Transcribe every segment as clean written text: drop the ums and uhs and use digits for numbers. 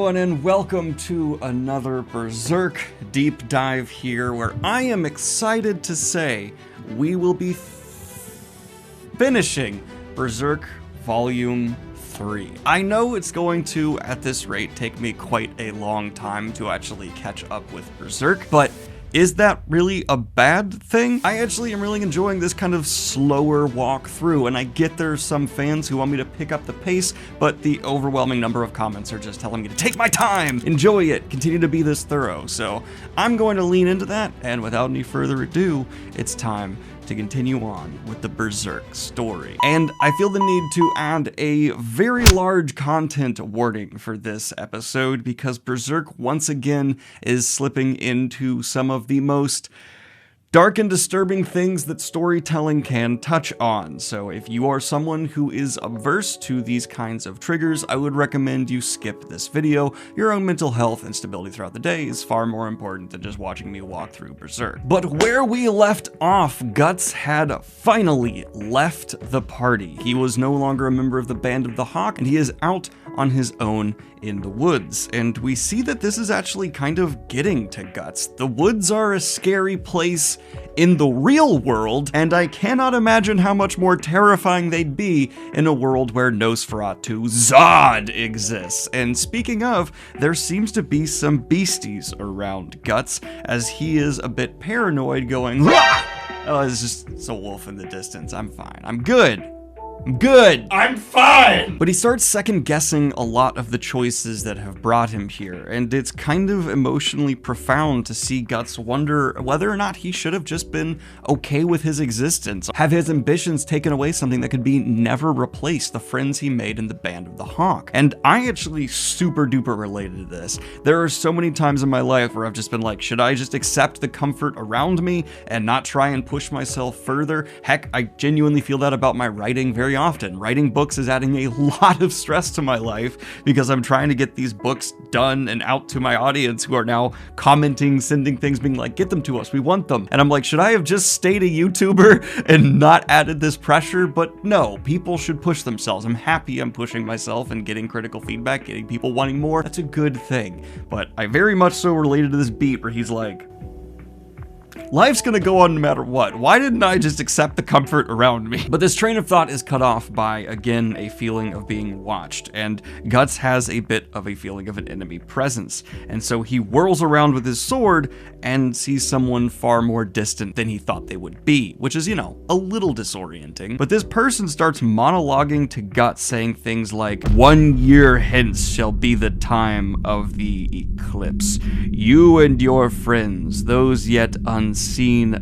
everyone, and welcome to another Berserk deep dive here, where I am excited to say we will be finishing Berserk Volume 3. I know it's going to, at this rate, take me quite a long time to actually catch up with Berserk, but is that really a bad thing? I actually am really enjoying this kind of slower walk through, and I get there's some fans who want me to pick up the pace, but the overwhelming number of comments are just telling me to take my time, enjoy it, continue to be this thorough. So I'm going to lean into that, and without any further ado, it's time to continue on with the Berserk story. And I feel the need to add a very large content warning for this episode, because Berserk once again is slipping into some of the most dark and disturbing things that storytelling can touch on. So if you are someone who is averse to these kinds of triggers, I would recommend you skip this video. Your own mental health and stability throughout the day is far more important than just watching me walk through Berserk. But where we left off, Guts had finally left the party. He was no longer a member of the Band of the Hawk, and he is out on his own in the woods. And we see that this is actually kind of getting to Guts. The woods are a scary place in the real world, and I cannot imagine how much more terrifying they'd be in a world where Nosferatu Zod exists. And speaking of, there seems to be some beasties around Guts, as he is a bit paranoid, going, "Wah!" Oh, it's a wolf in the distance. I'm fine. I'm good. I'm fine! But he starts second-guessing a lot of the choices that have brought him here, and it's kind of emotionally profound to see Guts wonder whether or not he should have just been okay with his existence, have his ambitions taken away something that could be never replaced, the friends he made in the Band of the Hawk. And I actually super duper related to this. There are so many times in my life where I've just been like, should I just accept the comfort around me and not try and push myself further? Heck, I genuinely feel that about my writing very often. Writing books is adding a lot of stress to my life because I'm trying to get these books done and out to my audience, who are now commenting, sending things, being like, get them to us, we want them. And I'm like, should I have just stayed a YouTuber and not added this pressure? But no, people should push themselves. I'm happy I'm pushing myself and getting critical feedback, getting people wanting more. That's a good thing. But I very much so related to this beat where he's like, life's gonna go on no matter what. Why didn't I just accept the comfort around me? But this train of thought is cut off by, again, a feeling of being watched, and Guts has a bit of a feeling of an enemy presence. And so he whirls around with his sword and sees someone far more distant than he thought they would be, which is, you know, a little disorienting. But this person starts monologuing to Guts, saying things like, 1 year hence shall be the time of the eclipse. You and your friends, those yet unseen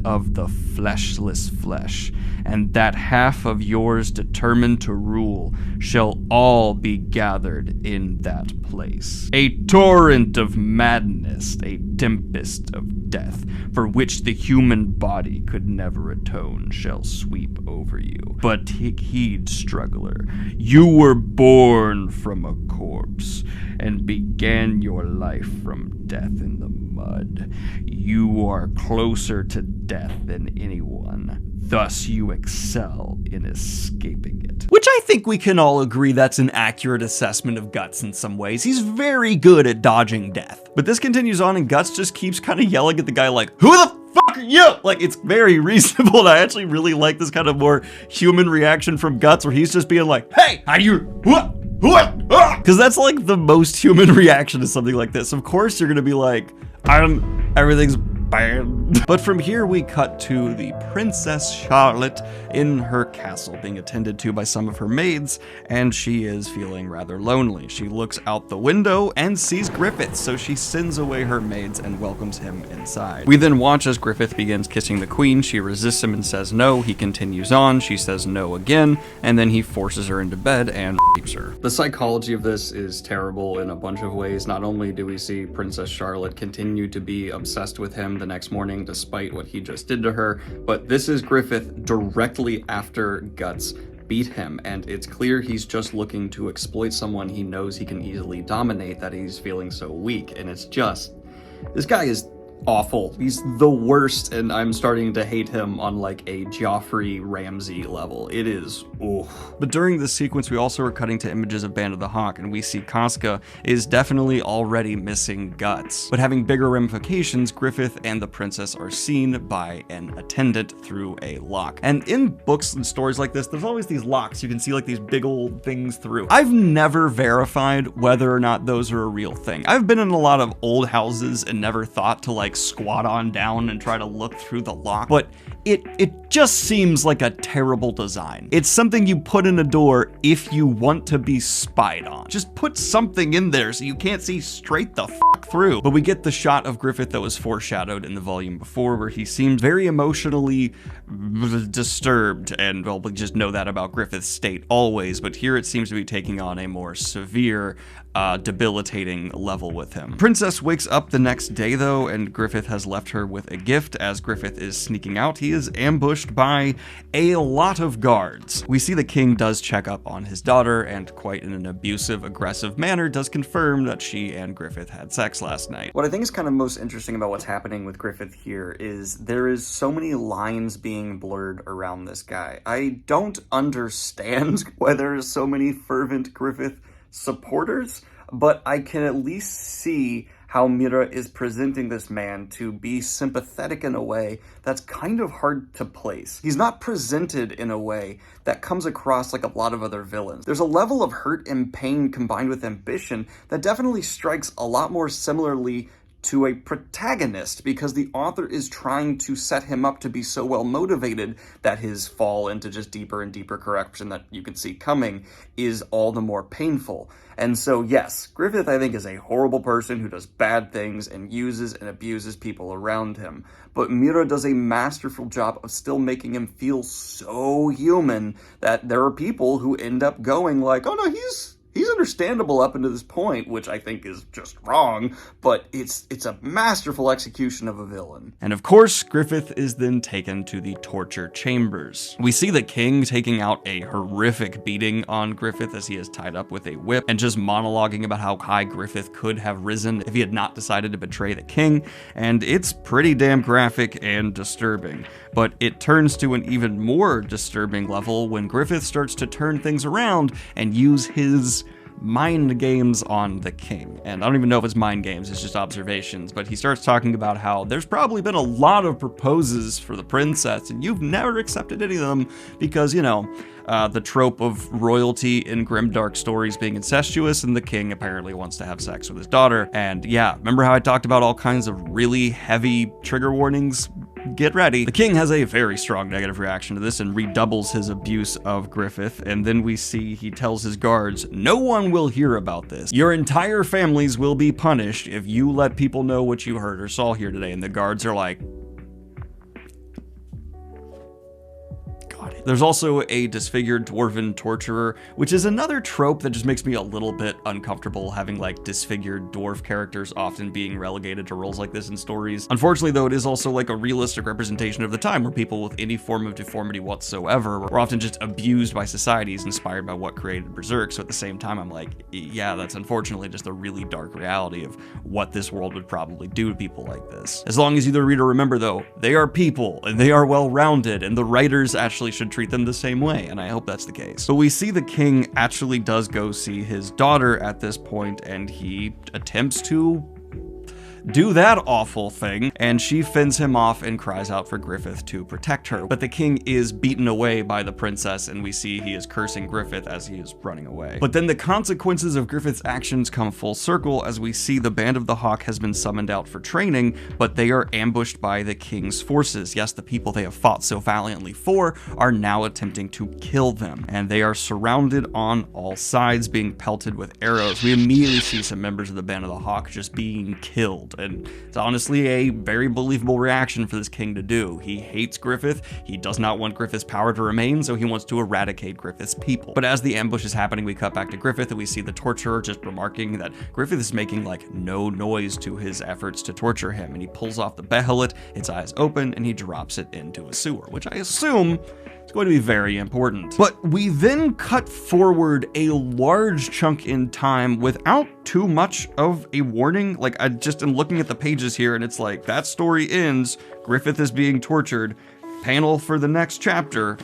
of the fleshless flesh, and that half of yours determined to rule, shall all be gathered in that place. A torrent of madness, a tempest of death, for which the human body could never atone, shall sweep over you. But take heed, struggler, you were born from a corpse, and began your life from death in the mud. You are closer to death than anyone. Thus you excel in escaping it. Which I think we can all agree that's an accurate assessment of Guts in some ways. He's very good at dodging death. But this continues on, and Guts just keeps kind of yelling at the guy like, who the fuck are you? Like, it's very reasonable, and I actually really like this kind of more human reaction from Guts, where he's just being like, hey, how do you, what? Because that's like the most human reaction to something like this. Of course you're gonna be like, everything's bad. But from here we cut to the Princess Charlotte in her castle, being attended to by some of her maids, and she is feeling rather lonely. She looks out the window and sees Griffith, so she sends away her maids and welcomes him inside. We then watch as Griffith begins kissing the queen. She resists him and says no. He continues on. She says no again, and then he forces her into bed and rapes her. The psychology of this is terrible in a bunch of ways. Not only do we see Princess Charlotte continue to be obsessed with him the next morning despite what he just did to her, but this is Griffith directly after Guts beat him, and it's clear he's just looking to exploit someone he knows he can easily dominate, that he's feeling so weak. And it's just, this guy is awful. He's the worst, and I'm starting to hate him on like a Joffrey Ramsay level. It is, oof. But during this sequence, we also are cutting to images of Band of the Hawk, and we see Casca is definitely already missing guts. But having bigger ramifications, Griffith and the princess are seen by an attendant through a lock. And in books and stories like this, there's always these locks you can see like these big old things through. I've never verified whether or not those are a real thing. I've been in a lot of old houses and never thought to like squat on down and try to look through the lock, but it just seems like a terrible design. It's something you put in a door if you want to be spied on. Just put something in there so you can't see straight the fuck through. But we get the shot of Griffith that was foreshadowed in the volume before, where he seemed very emotionally disturbed, and well, we just know that about Griffith's state always, but here it seems to be taking on a more severe, debilitating level with him. Princess wakes up the next day though, and Griffith has left her with a gift. As Griffith is sneaking out, he is ambushed by a lot of guards. We see the king does check up on his daughter, and quite in an abusive, aggressive manner does confirm that she and Griffith had sex last night. What I think is kind of most interesting about what's happening with Griffith here is there is so many lines being blurred around this guy. I don't understand why there are so many fervent Griffith supporters, but I can at least see how Mira is presenting this man to be sympathetic in a way that's kind of hard to place. He's not presented in a way that comes across like a lot of other villains. There's a level of hurt and pain combined with ambition that definitely strikes a lot more similarly to a protagonist, because the author is trying to set him up to be so well motivated that his fall into just deeper and deeper corruption that you can see coming is all the more painful. And so yes, Griffith I think is a horrible person who does bad things and uses and abuses people around him. But Mira does a masterful job of still making him feel so human that there are people who end up going like, oh no, he's understandable up until this point, which I think is just wrong, but it's a masterful execution of a villain. And of course, Griffith is then taken to the torture chambers. We see the king taking out a horrific beating on Griffith as he is tied up with a whip and just monologuing about how high Griffith could have risen if he had not decided to betray the king, and it's pretty damn graphic and disturbing. But it turns to an even more disturbing level when Griffith starts to turn things around and use his mind games on the king. And I don't even know if it's mind games, it's just observations, but he starts talking about how there's probably been a lot of proposes for the princess and you've never accepted any of them because, you know, the trope of royalty in grimdark stories being incestuous, and the king apparently wants to have sex with his daughter. And yeah, remember how I talked about all kinds of really heavy trigger warnings? Get ready. The king has a very strong negative reaction to this and redoubles his abuse of Griffith, and then we see he tells his guards, no one will hear about this. Your entire families will be punished if you let people know what you heard or saw here today. And the guards are like, there's also a disfigured dwarven torturer, which is another trope that just makes me a little bit uncomfortable, having like disfigured dwarf characters often being relegated to roles like this in stories. Unfortunately though, it is also like a realistic representation of the time where people with any form of deformity whatsoever were often just abused by societies inspired by what created Berserk. So at the same time, I'm like, yeah, that's unfortunately just a really dark reality of what this world would probably do to people like this. As long as you, the reader, remember though, they are people and they are well-rounded, and the writers actually should treat them the same way, and I hope that's the case. But we see the king actually does go see his daughter at this point, and he attempts to do that awful thing, and she fends him off and cries out for Griffith to protect her. But the king is beaten away by the princess, and we see he is cursing Griffith as he is running away. But then the consequences of Griffith's actions come full circle as we see the Band of the Hawk has been summoned out for training, but they are ambushed by the king's forces. Yes, the people they have fought so valiantly for are now attempting to kill them, and they are surrounded on all sides, being pelted with arrows. We immediately see some members of the Band of the Hawk just being killed. And it's honestly a very believable reaction for this king to do. He hates Griffith, he does not want Griffith's power to remain, so he wants to eradicate Griffith's people. But as the ambush is happening, we cut back to Griffith and we see the torturer just remarking that Griffith is making like no noise to his efforts to torture him, and he pulls off the behelit, its eyes open, and he drops it into a sewer, which I assume It's going to be very important. But we then cut forward a large chunk in time without too much of a warning. Like, I just am looking at the pages here and it's like, that story ends, Griffith is being tortured, panel for the next chapter.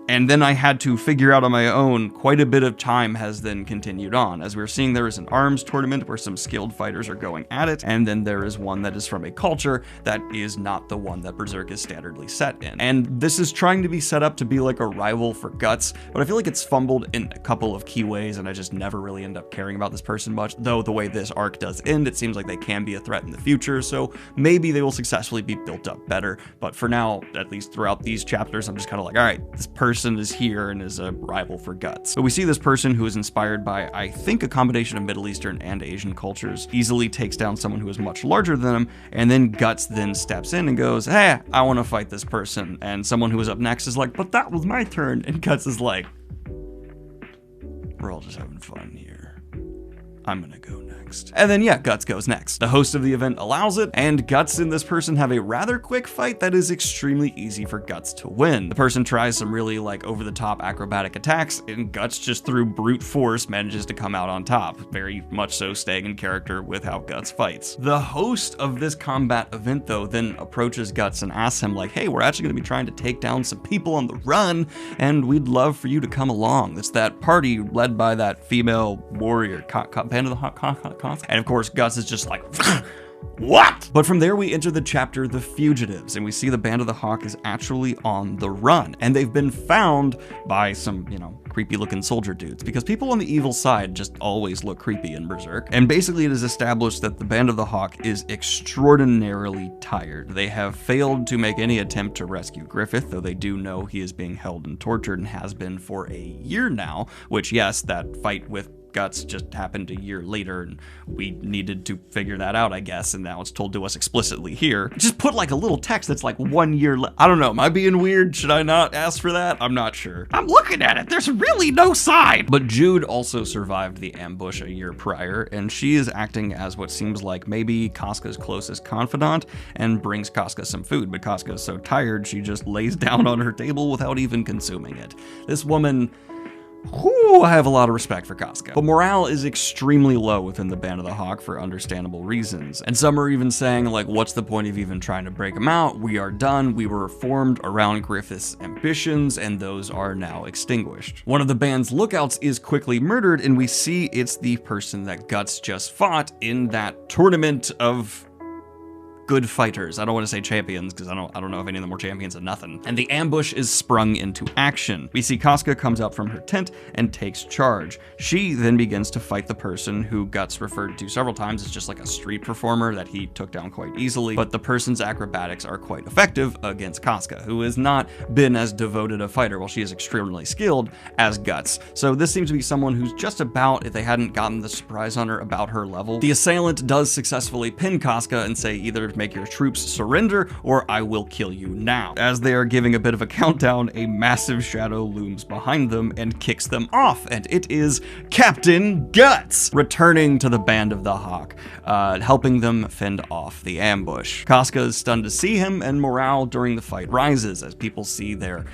And then I had to figure out on my own, quite a bit of time has then continued on. As we were seeing, there is an arms tournament where some skilled fighters are going at it, and then there is one that is from a culture that is not the one that Berserk is standardly set in. And this is trying to be set up to be like a rival for Guts, but I feel like it's fumbled in a couple of key ways, and I just never really end up caring about this person much. Though the way this arc does end, it seems like they can be a threat in the future, so maybe they will successfully be built up better. But for now, at least throughout these chapters, I'm just kind of like, all right, this person is here and is a rival for Guts. But we see this person who is inspired by, I think, a combination of Middle Eastern and Asian cultures, easily takes down someone who is much larger than him, and then Guts then steps in and goes, hey, I want to fight this person. And someone who is up next is like, but that was my turn. And Guts is like, we're all just having fun here. I'm gonna go next. And then yeah, Guts goes next. The host of the event allows it, and Guts and this person have a rather quick fight that is extremely easy for Guts to win. The person tries some really like over-the-top acrobatic attacks, and Guts just through brute force manages to come out on top. Very much so staying in character with how Guts fights. The host of this combat event though then approaches Guts and asks him like, hey, we're actually gonna be trying to take down some people on the run, and we'd love for you to come along. It's that party led by that female warrior, Band of the Hawk, and of course Guts is just like, what? But from there we enter the chapter The Fugitives, and we see the Band of the Hawk is actually on the run, and they've been found by some, creepy looking soldier dudes, because people on the evil side just always look creepy in Berserk. And basically it is established that the Band of the Hawk is extraordinarily tired. They have failed to make any attempt to rescue Griffith, though they do know he is being held and tortured and has been for a year now, which yes, that fight with Guts just happened a year later, and we needed to figure that out, I guess, and now it's told to us explicitly here. Just put like a little text that's like 1 year I don't know, am I being weird? Should I not ask for that? I'm not sure. I'm looking at it, there's really no side! But Jude also survived the ambush a year prior, and she is acting as what seems like maybe Casca's closest confidant, and brings Casca some food, but Casca is so tired she just lays down on her table without even consuming it. This woman, whew, I have a lot of respect for Casca. But morale is extremely low within the Band of the Hawk for understandable reasons. And some are even saying like, what's the point of even trying to break them out? We are done. We were formed around Griffith's ambitions, and those are now extinguished. One of the band's lookouts is quickly murdered, and we see it's the person that Guts just fought in that tournament of good fighters. I don't want to say champions, because I don't know if any of them were champions of nothing. And the ambush is sprung into action. We see Casca comes out from her tent and takes charge. She then begins to fight the person who Guts referred to several times as just like a street performer that he took down quite easily, but the person's acrobatics are quite effective against Casca, who has not been as devoted a fighter, while she is extremely skilled, as Guts. So this seems to be someone who's just about, if they hadn't gotten the surprise on her, about her level. The assailant does successfully pin Casca and say either make your troops surrender or I will kill you now. As they are giving a bit of a countdown, a massive shadow looms behind them and kicks them off, and it is Captain Guts returning to the Band of the Hawk, helping them fend off the ambush. Casca is stunned to see him, and morale during the fight rises as people see their,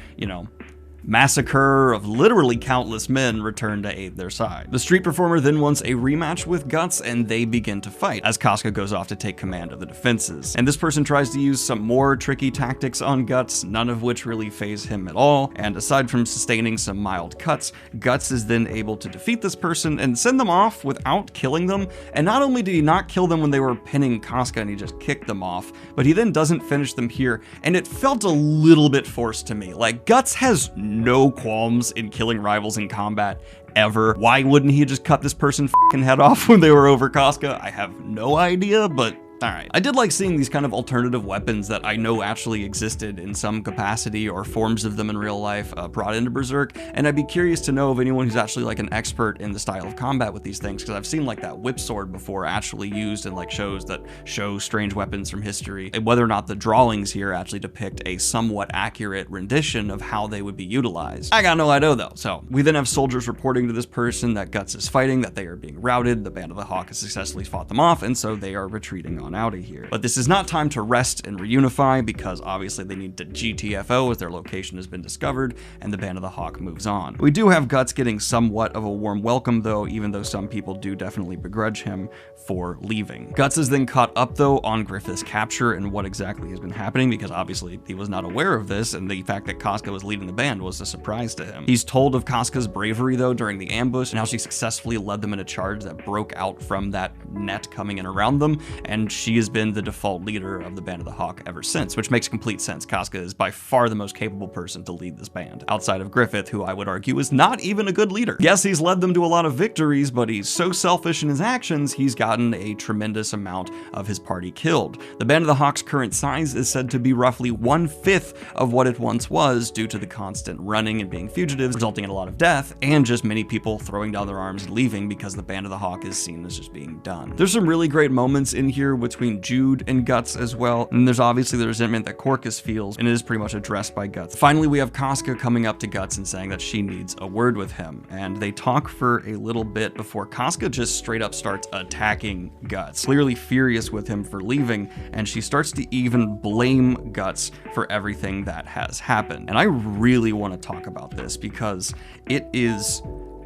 massacre of literally countless men return to aid their side. The street performer then wants a rematch with Guts, and they begin to fight as Casca goes off to take command of the defenses. And this person tries to use some more tricky tactics on Guts, none of which really faze him at all. And aside from sustaining some mild cuts, Guts is then able to defeat this person and send them off without killing them. And not only did he not kill them when they were pinning Casca and he just kicked them off, but he then doesn't finish them here, and it felt a little bit forced to me. Like, Guts has no qualms in killing rivals in combat ever. Why wouldn't he just cut this person's fucking head off when they were over Casca? I have no idea, but alright. I did like seeing these kind of alternative weapons that I know actually existed in some capacity or forms of them in real life brought into Berserk, and I'd be curious to know of anyone who's actually like an expert in the style of combat with these things, because I've seen like that whip sword before actually used in like shows that show strange weapons from history, and whether or not the drawings here actually depict a somewhat accurate rendition of how they would be utilized. I got no idea though. So we then have soldiers reporting to this person that Guts is fighting, that they are being routed, the Band of the Hawk has successfully fought them off, and so they are retreating on out of here. But this is not time to rest and reunify, because obviously they need to GTFO as their location has been discovered, and the Band of the Hawk moves on. We do have Guts getting somewhat of a warm welcome though, even though some people do definitely begrudge him for leaving. Guts is then caught up though on Griffith's capture and what exactly has been happening, because obviously he was not aware of this, and the fact that Casca was leading the band was a surprise to him. He's told of Casca's bravery though during the ambush, and how she successfully led them in a charge that broke out from that net coming in around them, and she has been the default leader of the Band of the Hawk ever since, which makes complete sense. Casca is by far the most capable person to lead this band, outside of Griffith, who I would argue is not even a good leader. Yes, he's led them to a lot of victories, but he's so selfish in his actions, he's gotten a tremendous amount of his party killed. The Band of the Hawk's current size is said to be roughly 1/5 of what it once was, due to the constant running and being fugitives, resulting in a lot of death, and just many people throwing down their arms and leaving because the Band of the Hawk is seen as just being done. There's some really great moments in here between Jude and Guts as well, and there's obviously the resentment that Corcus feels, and it is pretty much addressed by Guts. Finally, we have Casca coming up to Guts and saying that she needs a word with him, and they talk for a little bit before Casca just straight up starts attacking Guts, clearly furious with him for leaving, and she starts to even blame Guts for everything that has happened. And I really want to talk about this because it is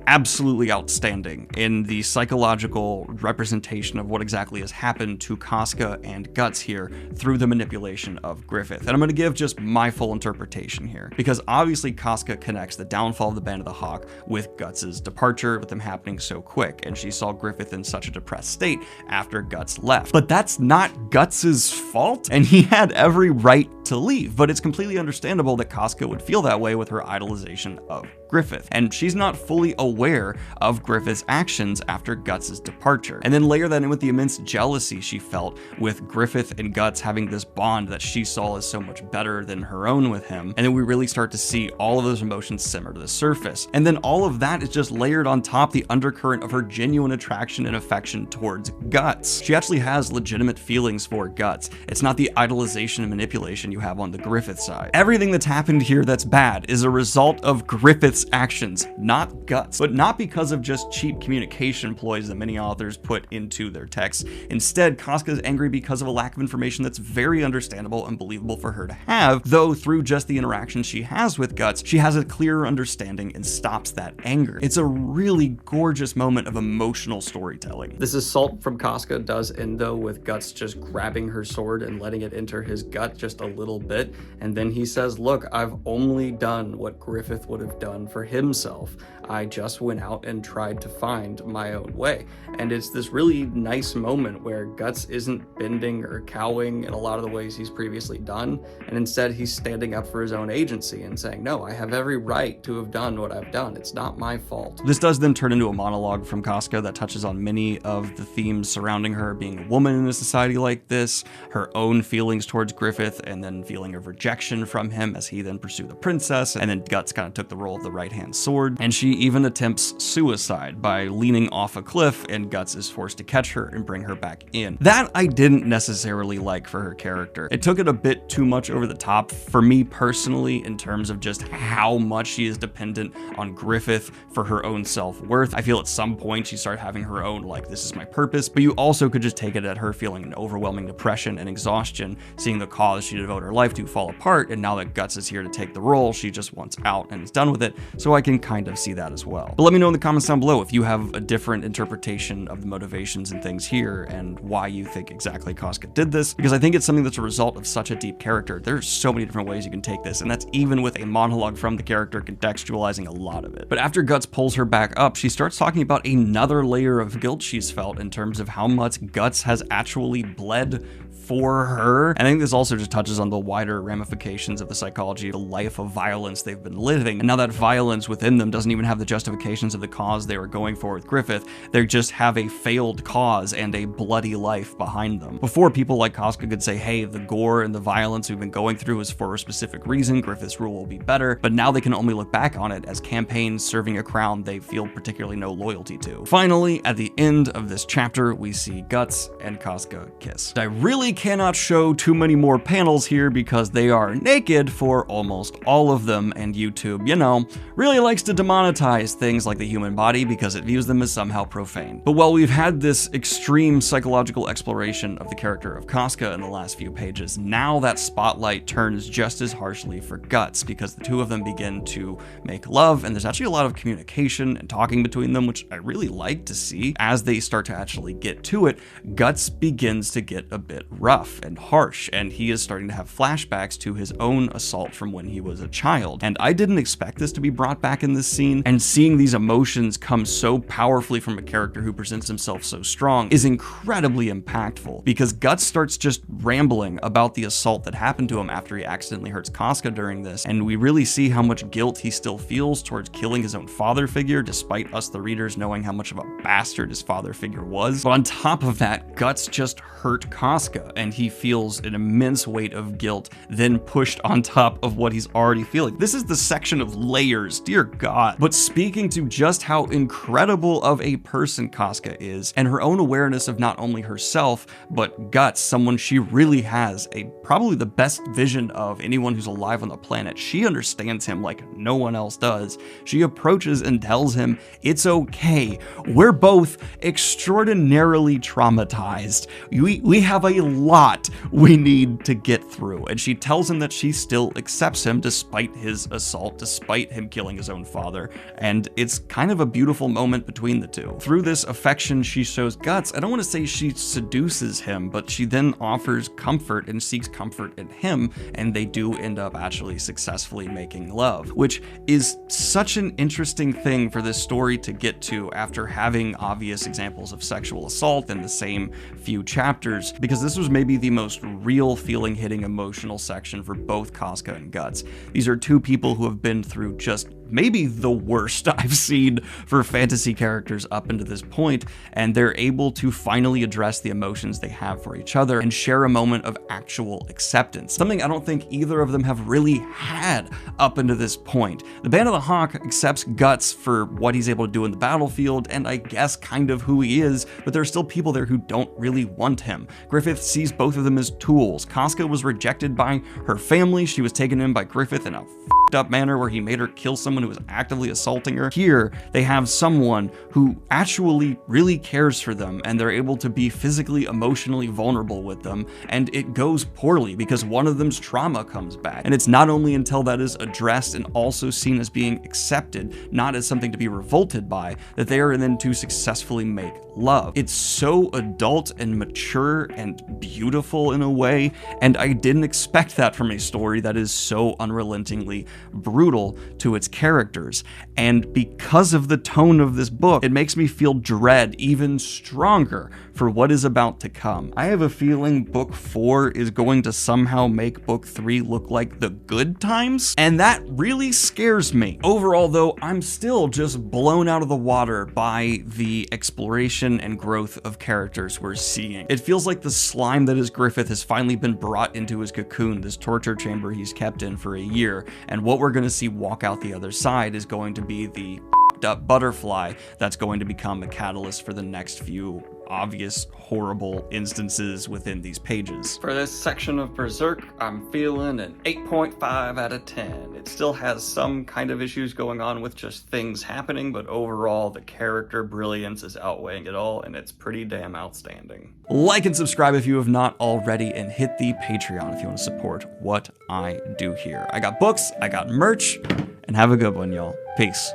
absolutely outstanding in the psychological representation of what exactly has happened to Casca and Guts here through the manipulation of Griffith. And I'm going to give just my full interpretation here, because obviously Casca connects the downfall of the Band of the Hawk with Guts's departure, with them happening so quick, and she saw Griffith in such a depressed state after Guts left. But that's not Guts's fault, and he had every right to leave. But it's completely understandable that Casca would feel that way with her idolization of Griffith, and she's not fully aware of Griffith's actions after Guts' departure. And then layer that in with the immense jealousy she felt with Griffith and Guts having this bond that she saw as so much better than her own with him, and then we really start to see all of those emotions simmer to the surface. And then all of that is just layered on top the undercurrent of her genuine attraction and affection towards Guts. She actually has legitimate feelings for Guts. It's not the idolization and manipulation you have on the Griffith side. Everything that's happened here that's bad is a result of Griffith's actions, not Guts, but not because of just cheap communication ploys that many authors put into their texts. Instead, Casca is angry because of a lack of information that's very understandable and believable for her to have, though through just the interaction she has with Guts, she has a clearer understanding and stops that anger. It's a really gorgeous moment of emotional storytelling. This assault from Casca does end though with Guts just grabbing her sword and letting it enter his gut just a little bit, and then he says, "Look, I've only done what Griffith would have done for himself. I just went out and tried to find my own way." And it's this really nice moment where Guts isn't bending or cowing in a lot of the ways he's previously done, and instead he's standing up for his own agency and saying, no, I have every right to have done what I've done. It's not my fault. This does then turn into a monologue from Casca that touches on many of the themes surrounding her being a woman in a society like this, her own feelings towards Griffith, and then feeling of rejection from him as he then pursued the princess, and then Guts kind of took the role of the right-hand sword. And she even attempts suicide by leaning off a cliff, and Guts is forced to catch her and bring her back in. That I didn't necessarily like for her character. It took it a bit too much over the top for me personally in terms of just how much she is dependent on Griffith for her own self-worth. I feel at some point she started having her own, like, this is my purpose, but you also could just take it at her feeling an overwhelming depression and exhaustion, seeing the cause she devoted her life to fall apart, and now that Guts is here to take the role, she just wants out and is done with it, so I can kind of see that as well. But let me know in the comments down below if you have a different interpretation of the motivations and things here, and why you think exactly Casca did this, because I think it's something that's a result of such a deep character. There's so many different ways you can take this, and that's even with a monologue from the character contextualizing a lot of it. But after Guts pulls her back up, she starts talking about another layer of guilt she's felt in terms of how much Guts has actually bled for her. And I think this also just touches on the wider ramifications of the psychology of the life of violence they've been living. And now that violence within them doesn't even have the justifications of the cause they were going for with Griffith, they just have a failed cause and a bloody life behind them. Before, people like Casca could say, hey, the gore and the violence we've been going through is for a specific reason, Griffith's rule will be better, but now they can only look back on it as campaigns serving a crown they feel particularly no loyalty to. Finally, at the end of this chapter, we see Guts and Casca kiss. I really cannot show too many more panels here because they are naked for almost all of them, and YouTube, you know, really likes to demonetize things things like the human body because it views them as somehow profane. But while we've had this extreme psychological exploration of the character of Casca in the last few pages, now that spotlight turns just as harshly for Guts, because the two of them begin to make love, and there's actually a lot of communication and talking between them, which I really like to see. As they start to actually get to it, Guts begins to get a bit rough and harsh, and he is starting to have flashbacks to his own assault from when he was a child. And I didn't expect this to be brought back in this scene, and seeing these emotions come so powerfully from a character who presents himself so strong is incredibly impactful, because Guts starts just rambling about the assault that happened to him after he accidentally hurts Casca during this, and we really see how much guilt he still feels towards killing his own father figure, despite us the readers knowing how much of a bastard his father figure was. But on top of that, Guts just hurt Casca, and he feels an immense weight of guilt then pushed on top of what he's already feeling. This is the section of layers, dear God. But speaking to just how incredible of a person Casca is, and her own awareness of not only herself, but Guts, someone she really has probably the best vision of anyone who's alive on the planet. She understands him like no one else does. She approaches and tells him, it's okay. We're both extraordinarily traumatized. We have a lot we need to get through. And she tells him that she still accepts him despite his assault, despite him killing his own father. And it's kind of a beautiful moment between the two. Through this affection she shows Guts, I don't want to say she seduces him, but she then offers comfort and seeks comfort in him, and they do end up actually successfully making love, which is such an interesting thing for this story to get to after having obvious examples of sexual assault in the same few chapters, because this was maybe the most real feeling hitting emotional section for both Casca and Guts. These are two people who have been through just maybe the worst I've seen for fantasy characters up until this point, and they're able to finally address the emotions they have for each other and share a moment of actual acceptance. Something I don't think either of them have really had up until this point. The Band of the Hawk accepts Guts for what he's able to do in the battlefield, and I guess kind of who he is, but there are still people there who don't really want him. Griffith sees both of them as tools. Casca was rejected by her family. She was taken in by Griffith in a up manner where he made her kill someone who was actively assaulting her. Here, they have someone who actually really cares for them, and they're able to be physically, emotionally vulnerable with them, and it goes poorly because one of them's trauma comes back. And it's not only until that is addressed and also seen as being accepted, not as something to be revolted by, that they are then to successfully make love. It's so adult and mature and beautiful in a way, and I didn't expect that from a story that is so unrelentingly brutal to its characters. And because of the tone of this book, it makes me feel dread even stronger for what is about to come. I have a feeling book 4 is going to somehow make book 3 look like the good times, and that really scares me. Overall though, I'm still just blown out of the water by the exploration and growth of characters we're seeing. It feels like the slime that is Griffith has finally been brought into his cocoon, this torture chamber he's kept in for a year, and what we're going to see walk out the other side is going to be the up butterfly that's going to become a catalyst for the next few obvious horrible instances within these pages. For this section of Berserk, I'm feeling an 8.5 out of 10. It still has some kind of issues going on with just things happening, but overall the character brilliance is outweighing it all, and it's pretty damn outstanding. Like and subscribe if you have not already, and hit the Patreon if you want to support what I do here. I got books, I got merch, and have a good one, y'all. Peace.